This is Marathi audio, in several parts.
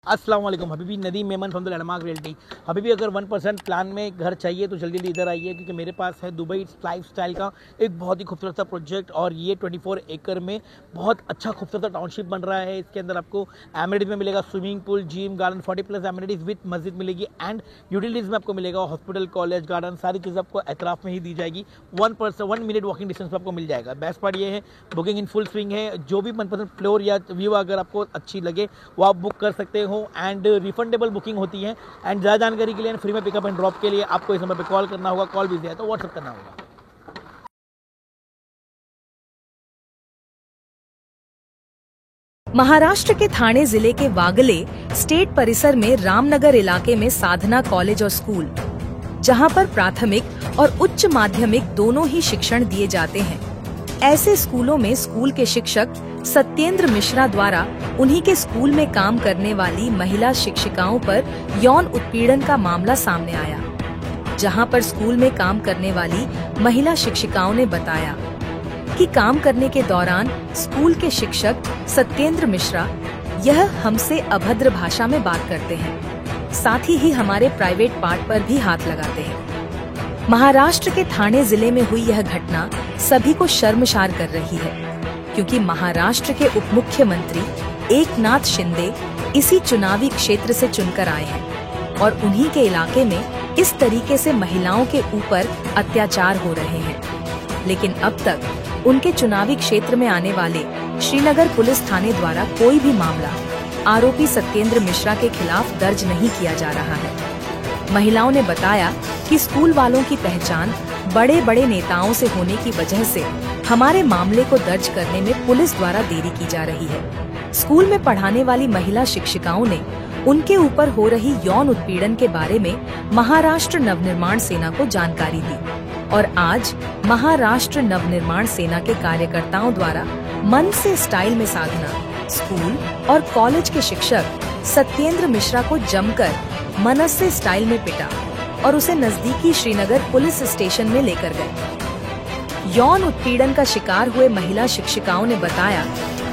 अस्सलाम वालेकुम। हबीबी Nadeem Memon from the landmark realty. हबीबी अगर 1% प्लान में घर चाहिए तो जल्दी जल्दी इधर आइए, क्योंकि मेरे पास है दुबई लाइफस्टाइल का एक बहुत ही खूबसूरत सा प्रोजेक्ट, और ये 24 एकड़ में बहुत अच्छा खूबसूरत सा टाउनशिप बन रहा है। इसके अंदर आपको एमिनिटीज में मिलेगा स्विमिंग पूल, जिम, गार्डन, 40+ एमिनिटीज विद मस्जिद मिलेगी, एंड यूटिलिटीज में आपको मिलेगा हॉस्पिटल, कॉलेज, गार्डन, सारी चीज़ आपको एतराफ में ही दी जाएगी। 1 मिनट वॉकिंग डिस्टेंस पर आपको मिल जाएगा। बेस्ट पार्ट ये है, बुकिंग इन फुल स्विंग है। जो भी मनपसंद फ्लोर या व्यू अगर आपको अच्छी लगे वो आप बुक कर सकते हो, एंड रिफंडेबल बुकिंग होती है। एंड ज़्यादा जानकारी के लिए फ्री में पिकअप एंड ड्रॉप के लिए आपको इस नंबर पे कॉल करना होगा, कॉल बिजी है तो व्हाट्सएप करना होगा। महाराष्ट्र के ठाणे जिले के वागले स्टेट परिसर में रामनगर इलाके में साधना कॉलेज और स्कूल, जहां पर प्राथमिक और उच्च माध्यमिक दोनों ही शिक्षण दिए जाते हैं। ऐसे स्कूलों में स्कूल के शिक्षक सत्येंद्र मिश्रा द्वारा उन्हीं के स्कूल में काम करने वाली महिला शिक्षिकाओं पर यौन उत्पीड़न का मामला सामने आया, जहां पर स्कूल में काम करने वाली महिला शिक्षिकाओं ने बताया कि काम करने के दौरान स्कूल के शिक्षक सत्येंद्र मिश्रा यह हमसे अभद्र भाषा में बात करते हैं, साथ ही हमारे प्राइवेट पार्ट पर भी हाथ लगाते हैं। महाराष्ट्र के ठाणे जिले में हुई यह घटना सभी को शर्मसार कर रही है, क्योंकि महाराष्ट्र के उप मुख्यमंत्री एकनाथ शिंदे इसी चुनावी क्षेत्र से चुनकर आए हैं, और उन्हीं के इलाके में इस तरीके से महिलाओं के ऊपर अत्याचार हो रहे हैं। लेकिन अब तक उनके चुनावी क्षेत्र में आने वाले श्रीनगर पुलिस थाने द्वारा कोई भी मामला आरोपी सत्येंद्र मिश्रा के खिलाफ दर्ज नहीं किया जा रहा है। महिलाओं ने बताया कि स्कूल वालों की पहचान बड़े बड़े नेताओं से होने की वजह से हमारे मामले को दर्ज करने में पुलिस द्वारा देरी की जा रही है। स्कूल में पढ़ाने वाली महिला शिक्षिकाओं ने उनके ऊपर हो रही यौन उत्पीड़न के बारे में महाराष्ट्र नवनिर्माण सेना को जानकारी दी, और आज महाराष्ट्र नवनिर्माण सेना के कार्यकर्ताओं द्वारा मन से स्टाइल में साधना स्कूल और कॉलेज के शिक्षक सत्येंद्र मिश्रा को जमकर मनसे स्टाइल में पिटा और उसे नजदीकी श्रीनगर पुलिस स्टेशन में लेकर गए। यौन उत्पीड़न का शिकार हुए महिला शिक्षिकाओं ने बताया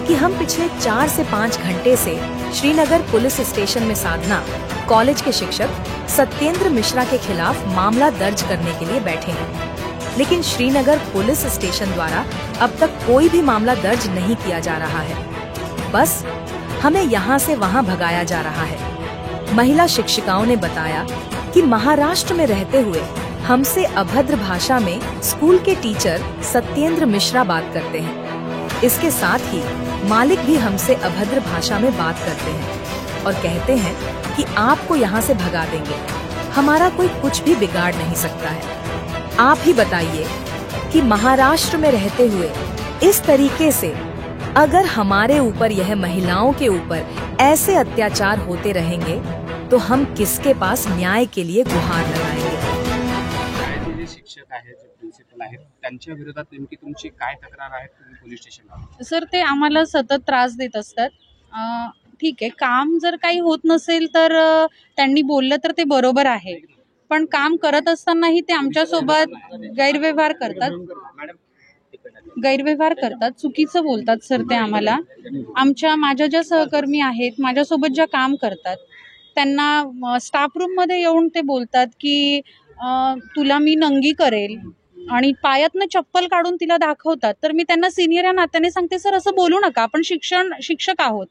कि हम पिछले 4 से 5 घंटे से श्रीनगर पुलिस स्टेशन में साधना कॉलेज के शिक्षक सत्येंद्र मिश्रा के खिलाफ मामला दर्ज करने के लिए बैठे हैं, लेकिन श्रीनगर पुलिस स्टेशन द्वारा अब तक कोई भी मामला दर्ज नहीं किया जा रहा है। बस हमें यहाँ से वहाँ भगाया जा रहा है। महिला शिक्षिकाओं ने बताया कि महाराष्ट्र में रहते हुए हमसे अभद्र भाषा में स्कूल के टीचर सत्येंद्र मिश्रा बात करते हैं। इसके साथ ही मालिक भी हमसे अभद्र भाषा में बात करते हैं और कहते हैं कि आपको यहाँ से भगा देंगे, हमारा कोई कुछ भी बिगाड़ नहीं सकता है। आप ही बताइए कि महाराष्ट्र में रहते हुए इस तरीके से अगर हमारे ऊपर यह महिलाओं के ऊपर ऐसे अत्याचार होते रहेंगे तो हम किसके पास न्याय के लिए गुहार लगाएंगे। शिक्षक आहेत, जे प्रिन्सिपल आहेत, त्यांच्या विरोधात नेमकी तुमची काय तक्रार आहे? तुम्ही पोलीस स्टेशनला? सर, ते आम्हाला सतत त्रास देत असतात। ठीक आहे, काम जर काही होत नसेल तर त्यांनी बोललं तर ते बरोबर आहे, पण काम करत असतानाही ते आमच्यासोबत गैरव्यवहार करतात, चुकीचं बोलतात सर ते आम्हाला। माझ्या ज्या सहकर्मी आहेत, माझ्यासोबत ज्या काम करतात, त्यांना स्टाफ रूम मध्ये येऊन ते बोलतात की तुला मी नंगी करेल, आणि पायातनं चप्पल काढून तिला दाखवतात। तर मी त्यांना सिनियर या नात्याने सांगते, सर असं बोलू नका, आपण शिक्षक आहोत।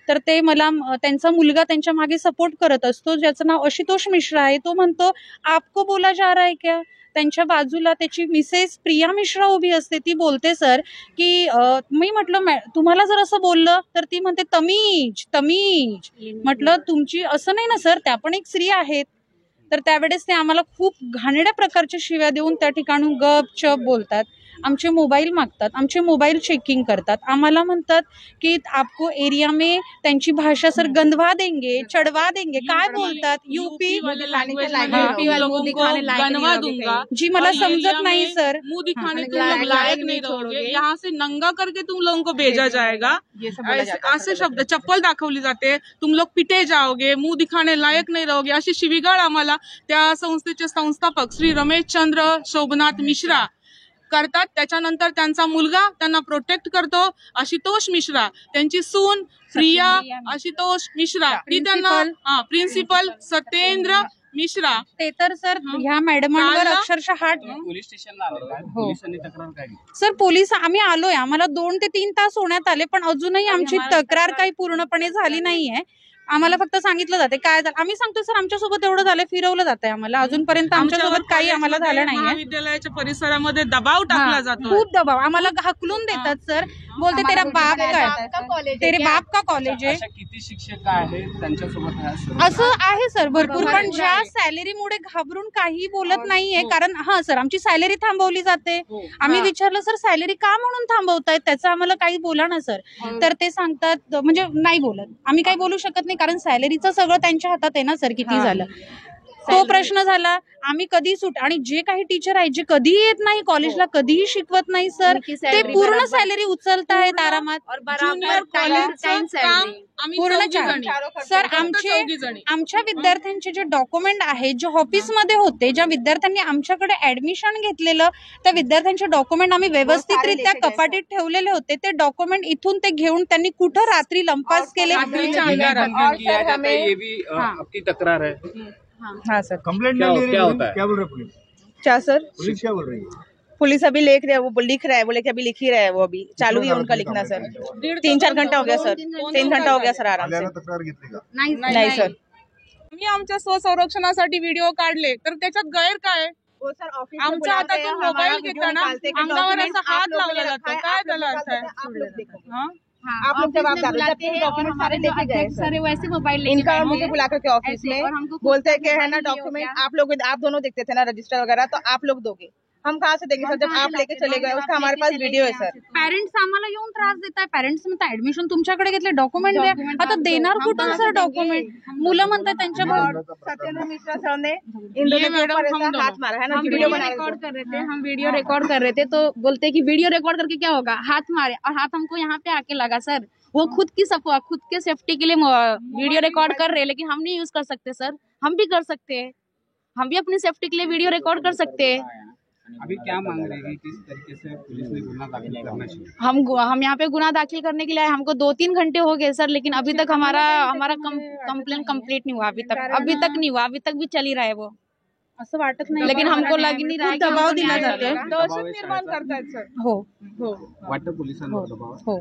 तर ते मला त्यांचा मुलगा त्यांच्या मागे सपोर्ट करत असतो, ज्याचं नाव आशुतोष मिश्रा आहे। तो म्हणतो आपको बोला जा रहा है क्या? त्यांच्या बाजूला त्याची मिसेस प्रिया मिश्रा उभी असते, ती बोलते सर की मी म्हटलं तुम्हाला जर असं बोललं तर ती म्हणते तमीज तमीज। म्हटलं तुमची असं नाही ना सर, त्या पण एक स्त्री आहेत। तर त्यावेळेस ते आम्हाला खूप घाणेरड्या प्रकारच्या शिव्या देऊन त्या ठिकाणून गपचप बोलतात। आमचे मोबाईल मागतात, आमचे मोबाईल चेकिंग करतात, आम्हाला म्हणतात की आपको एरिया में त्यांची भाषा सर गंधवा देंगे, चढ़वा देंगे, काय बोलतात यूपी गनवा दूंगा जी, मला समजत नाही सर। मुंह दिखाने तुम लोग लायक नहीं रहोगे, यहाँ से नंगा करके तुम लोगों को भेजा जाएगा, ऐसे शब्द, चप्पल दाखवली जाते, तुम लोग पिटे जाओगे, मुंह दिखाने लायक नहीं रहोगे, अशी शिवीगाळ आम्हाला त्या संस्थेचे संस्थापक श्री रमेश चंद्र शोभनाथ मिश्रा करतात. त्याच्यानंतर त्यांचा मुलगा त्यांना प्रोटेक्ट करतो, आशुतोष मिश्रा, त्यांची सून प्रिया आशुतोष मिश्रा, ती त्यांना प्रिन्सिपल सत्येंद्र मिश्रा. ते तर सर ह्या मॅडमांवर अक्षरशः पोलीस स्टेशनला आले काय? पोलिसांनी तक्रार काय केली? सर पोलीस आम्ही आलोय, आम्हाला 2 ते 3 तास होण्यात आले, पण अजूनही आमची तक्रार काही पूर्णपणे झाली नाहीये. आम्हाला फक्त सांगितलं जाते काय झालं, आम्ही सांगतो सर आमच्यासोबत एवढं झालं, फिरवलं जातंय आम्हाला, अजूनपर्यंत आमच्यासोबत काही आम्हाला झालं नाहीये. महाविद्यालयाच्या परिसरामध्ये दबाव टाकला जातो, खूप दबाव आम्हाला हकलून देतात सर, बोलते तेरा बाप काय, तेरे बाप का कॉलेज आहे. किती शिक्षक आहेत त्यांच्यासोबत असं आहे सर भरपूर, पण ज्या सॅलरीमुळे घाबरून काही बोलत नाहीये. कारण हा सर आमची सॅलरी थांबवली जाते. आम्ही विचारलं सर सॅलरी का म्हणून थांबवतायत, त्याचं आम्हाला काही बोला ना सर. तर ते सांगतात म्हणजे नाही बोलत, आम्ही काही बोलू शकत नाही कारण सॅलरीचं सगळं त्यांच्या हातात आहे ना सर. किती झालं तो प्रश्न झाला. आम्ही कधी आणि जे काही टीचर आहेत जे कधीही येत नाही कॉलेजला, कधीही शिकवत नाही सर, ते पूर्ण सॅलरी उचलतायत आरामात. सर आमच्या विद्यार्थ्यांचे जे डॉक्युमेंट आहेत, जे ऑफिसमध्ये होते, ज्या विद्यार्थ्यांनी आमच्याकडे ऍडमिशन घेतलेलं, त्या विद्यार्थ्यांचे डॉक्युमेंट आम्ही व्यवस्थितरित्या कपाटीत ठेवलेले होते. ते डॉक्युमेंट इथून ते घेऊन त्यांनी कुठं रात्री लंपास केले. तक्रार आहे. हाँ सर, कंप्लेंट क्या होता है? क्या बोल रहे पुलिस? क्या सर? पुलिस क्या बोल रही है? पुलिस अभी लिख रहा है, वो लिख रहा है, बोले कि अभी लिख ही रहा है, वो अभी चालू ही है उनका लिखना सर. 3-4 घंटा हो गया सर, 3 घंटा हो गया सर आराम से. नहीं सर. मी आमच्या स्वसंरक्षणासाठी व्हिडिओ काढले तर त्याच्यात गैर काय? आमच्या हातातून मोबाईल घेताना अंगावर असा हात लावला जातो, काय त्याला अर्थ आहे? आप लोग जब आप डॉक्यूमेंट सारे लेके गए सर, वैसे मोबाइल इनका मुझे बुला करके ऑफिस में बोलते हैं कि है ना डॉक्यूमेंट आप दोनों देखते थे ना रजिस्टर वगैरह, तो आप लोग दोगे, हम कहाँ से देंगे सर जब आप लेके चले गए. उसका हमारे पास वीडियो है सर. पेरेंट्स आम्हाला येऊन त्रास देतात. पेरेंट्स म्हणतात ऍडमिशन तुमच्याकडे घेतले, डॉक्युमेंट द्या. आता देणार कुठून सर डॉक्युमेंट? मुलं म्हणतात त्यांच्या सत्येंद्र मिश्रा सर ने इन दोनों के ऊपर ऐसा हाथ मारा है ना, वीडियो रिकॉर्ड कर रहे थे, हम वीडियो रिकॉर्ड कर रहे थे, तो बोलते कि वीडियो रिकॉर्ड करके क्या होगा, हाथ मारे और हाथ हमको यहाँ पे आके लगा सर. वो खुद के सेफ्टी के लिए वीडियो रिकॉर्ड कर रहे हैं, लेकिन हम नहीं यूज कर सकते सर. हम भी कर सकते हैं, हम भी अपनी सेफ्टी के लिए वीडियो रिकॉर्ड कर सकते हैं. अभी क्या मांग रहे हैं, किस तरीके से पुलिस ने गुना दाखिल करना चाहिए? हम यहाँ पे गुना दाखिल करने के लिए आए. हमको 2-3 घंटे हो गए सर, लेकिन अभी तक हमारा कंप्लेन कंप्लीट नहीं हुआ. अभी तक नहीं हुआ, अभी तक भी चल ही रहा है वो. असं वाटत नाही, लेकिन हमको लग नहीं रहा है दबाव दिला जातोय. दहशत निर्माण करतायत सर. हो वाटतं पोलिसांवर दबाव. हो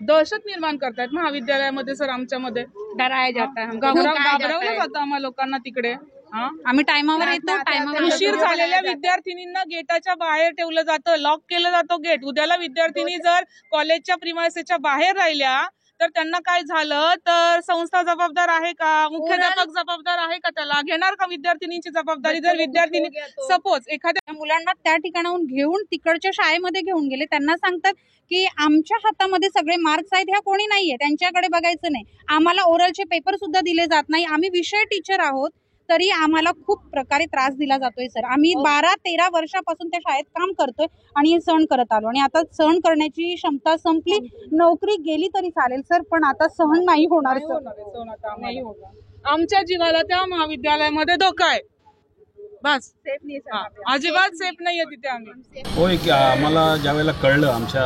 दहशत निर्माण करतायत महाविद्यालयामध्ये सर. आमच्यामध्ये डराया जाता है, घाबरवलं जातं आम्हाला लोकांना तिकडे. आम्ही टायमावर येतो, टायमावर उशीर झालेल्या विद्यार्थिनींना गेटाच्या बाहेर ठेवलं जातं, लॉक केलं जातं गेट. उद्याला विद्यार्थिनी जर कॉलेजच्या प्रिमायसेसच्या बाहेर राहिल्या तर त्यांना काय झालं तर संस्था जबाबदार आहे का, मुख्याध्यापक जबाबदार आहे का, त्याला घेणार का विद्यार्थिनींची जबाबदारी? जर विद्यार्थिनी सपोज एखाद्या मुलांना त्या ठिकाणाहून घेऊन तिकडच्या शाळेमध्ये घेऊन गेले, त्यांना सांगतात की आमच्या हातामध्ये सगळे मार्क्स आहेत, ह्या कोणी नाहीये, त्यांच्याकडे बघायचं नाही. आम्हाला ओरलचे पेपर सुद्धा दिले जात नाही. आम्ही विषय टीचर आहोत तरी आम्हाला खूप प्रकारे त्रास दिला जातोय सर. आम्ही 12-13 वर्षापासून त्या शाळेत काम करतोय आणि हे सहन करत आलो, आणि आता सहन करण्याची क्षमता संपली. नोकरी गेली तरी चालेल सर, पण आता सहन नाही होणार सर. आमच्या जीवाला त्या महाविद्यालयामध्ये धोका आहे. बस अजिबात सेफ नाहीये तिथे आम्ही. होय की आम्हाला ज्यावेळेला कळलं, आमच्या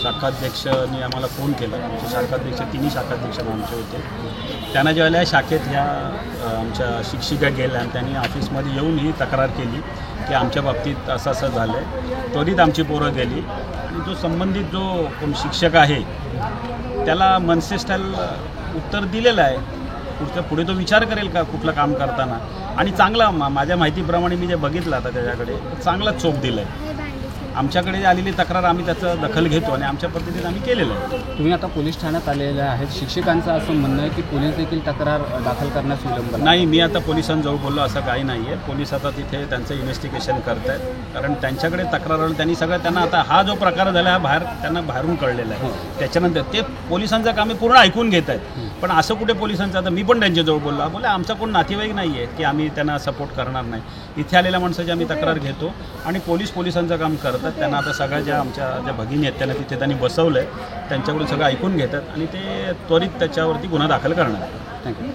शाखाध्यक्षांनी आम्हाला फोन केला. आमचे शाखाध्यक्ष 3 शाखाध्यक्ष आमचे होते. त्यांना ज्यावेळेला शाखेत ह्या आमच्या शिक्षिका गेल्या आणि त्यांनी ऑफिसमध्ये येऊन ही तक्रार केली की आमच्या बाबतीत असं असं झालं आहे. त्वरित आमची पोरं गेली आणि जो संबंधित जो कोण शिक्षक आहे त्याला मनसे स्टाईल उत्तर दिलेलं आहे. पुढे तो विचार करेल का कुठलं काम करताना, आणि चांगला माझ्या माहितीप्रमाणे मी जे बघितलं आता त्याच्याकडे चांगला चोप दिला आहे. आमच्याकडे आलेली तक्रार आम्ही त्याचं दखल घेतो आणि आमच्या पद्धतीने आम्ही केलेलं आहे. तुम्ही आता पोलीस ठाण्यात आलेले आहेत, शिक्षकांचं असं म्हणणं आहे की पोलीस देखील तक्रार दाखल करण्यास विलंब. नाही, मी आता पोलिसांजवळ बोललो असं काही नाही आहे. पोलीस आता तिथे त्यांचं इन्व्हेस्टिगेशन करत आहेत, कारण त्यांच्याकडे तक्रार त्यांनी त्यांना आता हा जो प्रकार झाला हा त्यांना बाहेरून कळलेला आहे. त्याच्यानंतर ते पोलिसांचं काम पूर्ण ऐकून घेत आहेत. पण असं कुठे पोलिसांचं, आता मी पण त्यांच्याजवळ बोलले आमचा कोण नातेवाईक नाही आहे की आम्ही त्यांना सपोर्ट करणार नाही. इथे आलेल्या माणसाची आम्ही तक्रार घेतो आणि पोलिसांचं काम करतात. त्यांना आता सगळ्या ज्या भगिनी आहेत त्यांना तिथे त्यांनी बसवलं आहे, त्यांच्याकडून सगळं ऐकून घेतात आणि ते त्वरित त्याच्यावरती गुन्हा दाखल करणार. थँक्यू.